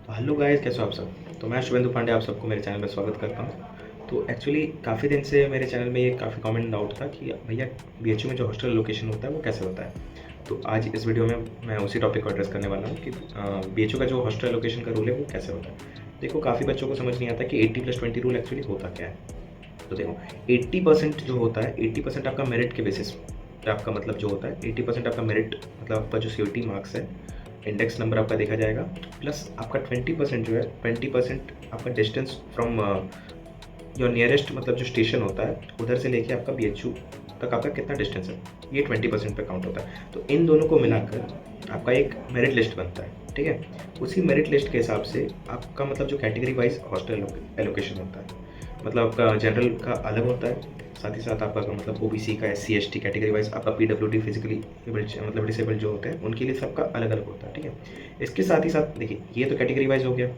Hello guys, कैसे हो आप सब। तो मैं शुभेंदु पांडे आप सबको मेरे चैनल में स्वागत करता हूँ। तो एक्चुअली काफ़ी दिन से मेरे चैनल में ये काफ़ी कमेंट डाउट था कि भैया बीएचयू में जो हॉस्टल लोकेशन होता है वो कैसे होता है। तो आज इस वीडियो में मैं उसी टॉपिक को एड्रेस करने वाला हूँ कि बीएचयू का जो हॉस्टल लोकेशन का रूल है वो कैसे होता है। देखो, काफ़ी बच्चों को समझ नहीं आता कि 80+20 रूल एक्चुअली होता क्या है। तो देखो, 80% जो होता है 80% आपका मेरिट के बेसिस पे आपका मतलब जो होता है 80% आपका मेरिट मतलब आपका जो सीयूटी मार्क्स है, इंडेक्स नंबर आपका देखा जाएगा, प्लस आपका 20% जो है 20% आपका डिस्टेंस फ्रॉम योर नियरेस्ट मतलब जो स्टेशन होता है उधर से लेके आपका बीएचयू तक आपका कितना डिस्टेंस है, ये 20% पे काउंट होता है। तो इन दोनों को मिलाकर आपका एक मेरिट लिस्ट बनता है, ठीक है। उसी मेरिट लिस्ट के हिसाब से आपका मतलब जो कैटेगरी वाइज हॉस्टल एलोकेशन होता है, मतलब आपका जनरल का अलग होता है, साथ ही साथ आपका मतलब ओबीसी का, एससी एसटी कैटेगरी वाइज आपका पीडब्ल्यूडी फिजिकली मतलब डिसेबल्ड जो होते हैं उनके लिए सबका अलग अलग होता है, ठीक है। इसके साथ ही साथ देखिए, ये तो कैटेगरी वाइज हो गया।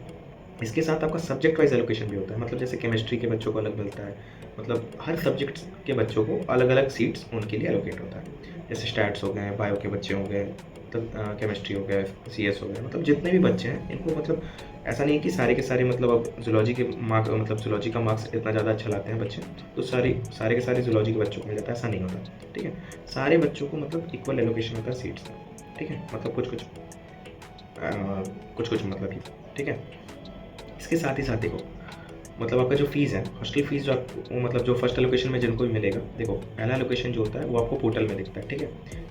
इसके साथ आपका सब्जेक्ट वाइज एलोकेशन भी होता है, मतलब जैसे केमिस्ट्री के बच्चों को अलग मिलता है, मतलब हर सब्जेक्ट के बच्चों को अलग अलग सीट्स उनके लिए एलोकेट होता है। जैसे स्टैट्स हो गए, बायो के बच्चे हो गए, मतलब केमिस्ट्री हो गया, सीएस हो गया, मतलब जितने भी बच्चे हैं इनको मतलब ऐसा नहीं है कि सारे के सारे मतलब अब जूलॉजी के मार्क्स मतलब जूलॉजी का मार्क्स इतना ज़्यादा अच्छा लाते हैं बच्चे, तो सारे के सारे जूलॉजी के बच्चों को मिल जाता है, ऐसा नहीं होता, ठीक है। सारे बच्चों को मतलब इक्वल एलोकेशन होता है सीट्स का, ठीक है। मतलब कुछ कुछ मतलब ये, ठीक है। इसके साथ ही साथ देखो, मतलब आपका जो फीस है, हॉस्टल फीस जो आपको मतलब जो फर्स्ट एलोकेशन में जिनको भी मिलेगा, देखो पहला एलोकेशन जो होता है वो आपको पोर्टल में दिखता है, ठीक है।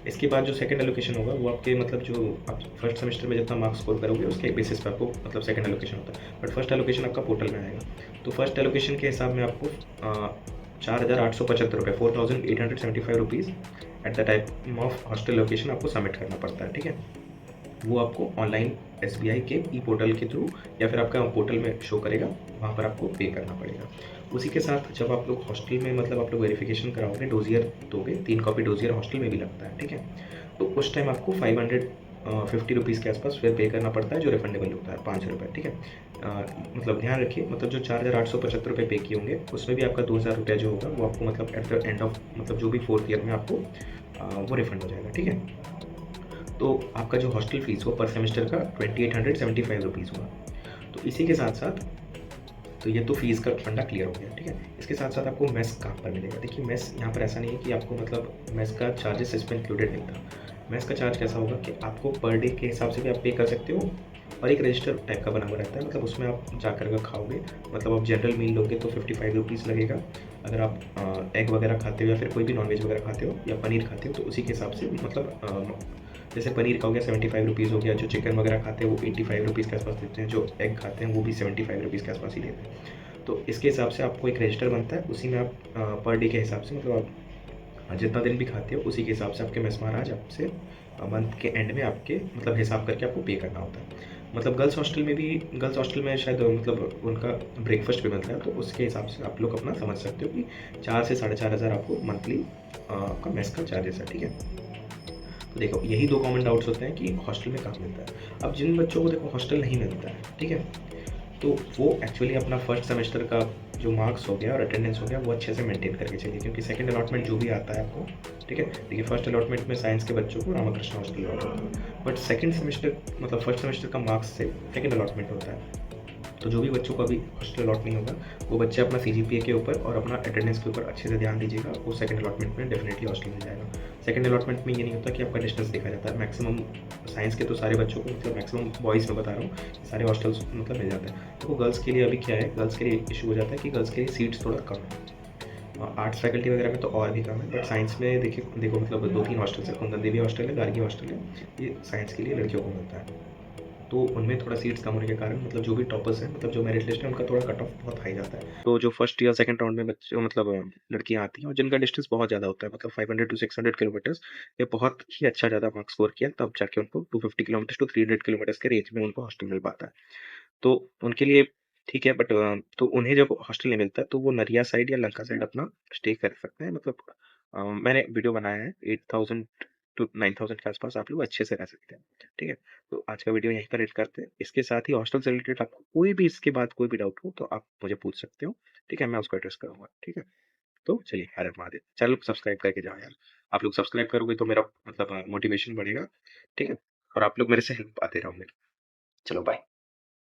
इसके बाद जो सेकंड एलोकेशन होगा वो आपके मतलब जो आप फर्स्ट सेमेस्टर में जितना मार्क्स स्कोर करोगे उसके बेसिस पे आपको मतलब सेकंड एलोकेशन होता है, बट फर्स्ट एलोकेशन आपका पोर्टल में आएगा। तो फर्स्ट एलोकेशन के हिसाब में आपको 4,875 रुपये, 4,875 rupees at the time of hostel location आपको सबमिट करना पड़ता है, ठीक है। वो आपको ऑनलाइन एसबीआई के ई पोर्टल के थ्रू या फिर आपका पोर्टल में शो करेगा, वहाँ पर आपको पे करना पड़ेगा। उसी के साथ जब आप लोग हॉस्टल में मतलब आप लोग वेरिफिकेशन कराओगे, डोजियर दोगे, 3 कॉपी डोजियर हॉस्टल में भी लगता है, ठीक है। तो उस टाइम आपको 550 रुपीज़ के आसपास फिर पे करना पड़ता है, जो रिफंडेबल होता है 5 रुपये, ठीक है। मतलब ध्यान रखिए, मतलब जो 4,875 रुपये पे किए होंगे उसमें भी आपका 2,000 रुपया जो होगा वो आपको मतलब एट द एंड ऑफ मतलब जो भी फोर्थ ईयर में आपको वो रिफंड हो जाएगा, ठीक है। तो आपका जो हॉस्टल फीस वो पर सेमेस्टर का 2,875 रुपीज़ हुआ। तो इसी के साथ साथ, तो ये तो फीस का फंडा क्लियर हो गया, ठीक है। इसके साथ साथ आपको मेस कहाँ पर मिलेगा, देखिए मेस यहाँ पर ऐसा नहीं है कि आपको मतलब मेस का चार्जेस इसमें इंक्लूडेड नहीं था। मेस का चार्ज कैसा होगा कि आपको पर डे के हिसाब से भी आप पे कर सकते हो, और एक रजिस्टर टाइप का बना हुआ रहता है, मतलब उसमें आप जाकर अगर खाओगे, मतलब आप जनरल मील लोगे तो 55 रुपीज़ लगेगा। अगर आप एग वगैरह खाते हो या फिर कोई भी नॉनवेज वगैरह खाते हो या पनीर खाते हो तो उसी के हिसाब से मतलब जैसे पनीर का हो गया 75 रुपीज़ हो गया, जो चिकन वगैरह खाते हैं वो 85 रुपीज़ के आसपास देते हैं, जो एग खाते हैं वो भी 75 रुपीज़ के आसपास ही देते हैं। तो इसके हिसाब से आपको एक रजिस्टर बनता है, उसी में आप पर डे के हिसाब से मतलब आप जितना दिन भी खाते हो उसी के हिसाब से आपके मेस महाराज आपसे मंथ के एंड में आपके मतलब हिसाब करके आपको पे करना होता है। मतलब गर्ल्स हॉस्टल में शायद मतलब उनका ब्रेकफास्ट भी मिलता है, तो उसके हिसाब से आप लोग अपना समझ सकते हो कि 4 से 4,500 आपको मंथली आपका मेस का चार्जेस है, ठीक है। तो देखो, यही दो कॉमन डाउट्स होते हैं कि हॉस्टल में कहाँ मिलता है। अब जिन बच्चों को देखो हॉस्टल नहीं मिलता है, ठीक है, तो वो एक्चुअली अपना फर्स्ट सेमेस्टर का जो मार्क्स हो गया और अटेंडेंस हो गया वो अच्छे से मेंटेन करके चलिए, क्योंकि सेकंड अलॉटमेंट जो भी आता है आपको, ठीक है। देखिए, फर्स्ट अलॉटमेंट में साइंस के बच्चों को रामाकृष्ण हॉस्टल अलॉट होता है, बट सेकंड सेमेस्टर मतलब फर्स्ट सेमेस्टर का मार्क्स से सेकंड अलॉटमेंट होता है। तो जो भी बच्चों को अभी हॉस्टल अलॉट नहीं होगा, वो बच्चे अपना सीजीपीए के ऊपर और अपना अटेंडेंस के ऊपर अच्छे से ध्यान दीजिएगा, वो सेकंड अलॉटमेंट में डेफिनेटली हॉस्टल मिल जाएगा। सेकंड अलॉटमेंट में ये नहीं होता कि आपका डिस्टेंस देखा जाता है, मैक्सिमम साइंस के तो सारे बच्चों को मतलब मैक्सिमम बॉयज़ में बता रहा हूँ, सारे हॉस्टल्स मतलब मिल जाते हैं। तो गर्ल्स के लिए अभी क्या है, गर्ल्स के लिए इशू हो जाता है कि गर्ल्स के लिए सीट्स थोड़ा कम है, आर्ट्स फैकल्टी वगैरह में तो और भी कम है, बट साइंस में देखिए देखो मतलब 2-3 हॉस्टल है, कुंदन देवी हॉस्टल है, गार्गी हॉस्टल है, ये साइंस के लिए लड़कियों को मिलता है। तो उनमें थोड़ा सीट्स कम होने के कारण मतलब जो भी टॉपर्स हैं, मतलब जो मेरिट लिस्ट है उनका थोड़ा कट ऑफ बहुत हाई जाता है। तो जो फर्स्ट या सेकंड राउंड में बच्चे मतलब लड़कियां आती हैं और जिनका डिस्टेंस बहुत ज़्यादा होता है, मतलब 500 to 600 किलोमीटर्स, ये बहुत ही अच्छा ज़्यादा मार्क्स स्कोर किया तब जाके उनको 250 किलोमीटर to 300 किलोमीटर्स के रेंज में उनको हॉस्टल मिल पाता है। तो उनके लिए ठीक है, बट तो उन्हें जब हॉस्टल नहीं मिलता तो वो नरिया साइड या लंका साइड अपना स्टे कर सकते हैं, मतलब मैंने वीडियो बनाया है, 8,000 to 9,000 के आसपास आप लोग अच्छे से रह सकते हैं, ठीक है। तो आज का वीडियो यहीं पर एंड करते हैं। इसके साथ ही हॉस्टल से रिलेटेड आपको कोई भी इसके बाद कोई भी डाउट हो तो आप मुझे पूछ सकते हो, ठीक है, मैं उसको एड्रेस करूंगा, ठीक है। तो चलिए, हर हर महादेव, चैनल को सब्सक्राइब करके जाओ यार। आप लोग सब्सक्राइब करोगे तो मेरा मतलब मोटिवेशन बढ़ेगा, ठीक है, और आप लोग मेरे से हेल्प पाते रहोगे। चलो, बाय।